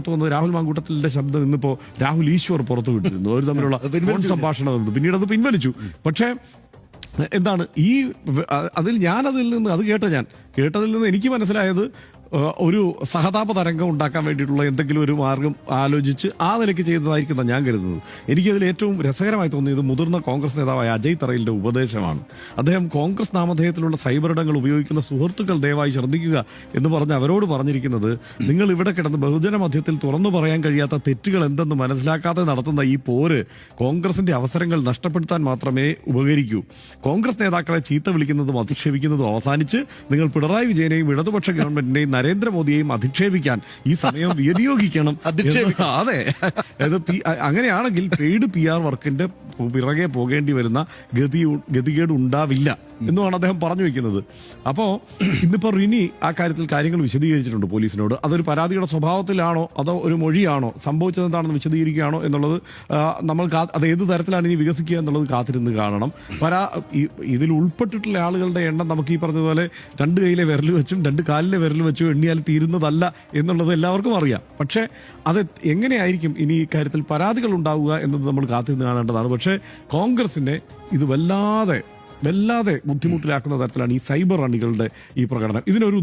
പുറത്തു വന്നത് രാഹുൽ മാങ്കൂട്ടത്തിലിന്റെ ശബ്ദം ഇന്നിപ്പോ രാഹുൽ ഈശ്വർ പുറത്തു വിട്ടിരുന്നു. അവർ തമ്മിലുള്ള ഫോൺ സംഭാഷണം പിന്നീട് അത് പിൻവലിച്ചു. പക്ഷേ എന്താണ് അതിൽ കേട്ടതിൽ നിന്ന് എനിക്ക് മനസ്സിലായത് ഒരു സഹതാപ തരംഗം ഉണ്ടാക്കാൻ വേണ്ടിയിട്ടുള്ള എന്തെങ്കിലും ഒരു മാർഗം ആലോചിച്ച് ആ നിലയ്ക്ക് ചെയ്തതായിരിക്കും ഞാൻ കരുതുന്നത്. എനിക്കതിൽ ഏറ്റവും രസകരമായി തോന്നിയത് മുതിർന്ന കോൺഗ്രസ് നേതാവായ അജയ് തറയിലിന്റെ ഉപദേശമാണ്. അദ്ദേഹം കോൺഗ്രസ് നാമധേയത്തിലുള്ള സൈബർ ഇടങ്ങൾ ഉപയോഗിക്കുന്ന സുഹൃത്തുക്കൾ ദയവായി ശ്രദ്ധിക്കുക എന്ന് പറഞ്ഞ് അവരോട് പറഞ്ഞിരിക്കുന്നത്, നിങ്ങൾ ഇവിടെ കിടന്ന് ബഹുജന മധ്യത്തിൽ തുറന്നു പറയാൻ കഴിയാത്ത തെറ്റുകൾ എന്തെന്ന് മനസ്സിലാക്കാതെ നടത്തുന്ന ഈ പോര് കോൺഗ്രസിന്റെ അവസരങ്ങൾ നഷ്ടപ്പെടുത്താൻ മാത്രമേ ഉപകരിക്കൂ. കോൺഗ്രസ് നേതാക്കളെ ചീത്ത വിളിക്കുന്നതും അധിക്ഷേപിക്കുന്നതും അവസാനിച്ച് നിങ്ങൾ പിണറായി വിജയനെയും ഇടതുപക്ഷ ഗവൺമെന്റിനെയും നരേന്ദ്രമോദിയെയും അധിക്ഷേപിക്കാൻ ഈ സമയം വിനിയോഗിക്കണം. അതെ, അങ്ങനെയാണെങ്കിൽ പെയ്ഡ് PR വർക്കിന്റെ പിറകെ പോകേണ്ടി വരുന്ന ഗതികേട് ഉണ്ടാവില്ല എന്നുമാണ് അദ്ദേഹം പറഞ്ഞു വെക്കുന്നത്. അപ്പോ ഇന്നിപ്പോ റിനി ആ കാര്യത്തിൽ കാര്യങ്ങൾ വിശദീകരിച്ചിട്ടുണ്ട് പോലീസിനോട്. അതൊരു പരാതിയുടെ സ്വഭാവത്തിലാണോ അതോ ഒരു മൊഴിയാണോ, സംഭവിച്ചത് എന്താണെന്ന് വിശദീകരിക്കുകയാണോ എന്നുള്ളത് നമ്മൾ അത് ഏത് തരത്തിലാണ് ഇനി വികസിക്കുക എന്നുള്ളത് കാത്തിരുന്ന് കാണണം. ഇതിൽ ഉൾപ്പെട്ടിട്ടുള്ള ആളുകളുടെ എണ്ണം നമുക്ക് ഈ പറഞ്ഞതുപോലെ 2 കൈയിലെ വിരൽ വെച്ചും 2 കാലിലെ വിരൽ വെച്ചും എണ്ണിയാൽ തീരുന്നതല്ല എന്നുള്ളത് എല്ലാവർക്കും അറിയാം. പക്ഷേ അത് എങ്ങനെയായിരിക്കും ഇനി ഇക്കാര്യത്തിൽ പരാതികൾ ഉണ്ടാവുക എന്നത് നമ്മൾ കാത്തിരുന്ന് കാണേണ്ടതാണ്. പക്ഷേ കോൺഗ്രസിനെ ഇത് വല്ലാതെ ബുദ്ധിമുട്ടിലാക്കുന്ന തരത്തിലാണ് ഈ സൈബർ അണികളുടെ ഈ പ്രകടനം. ഇതിനൊരു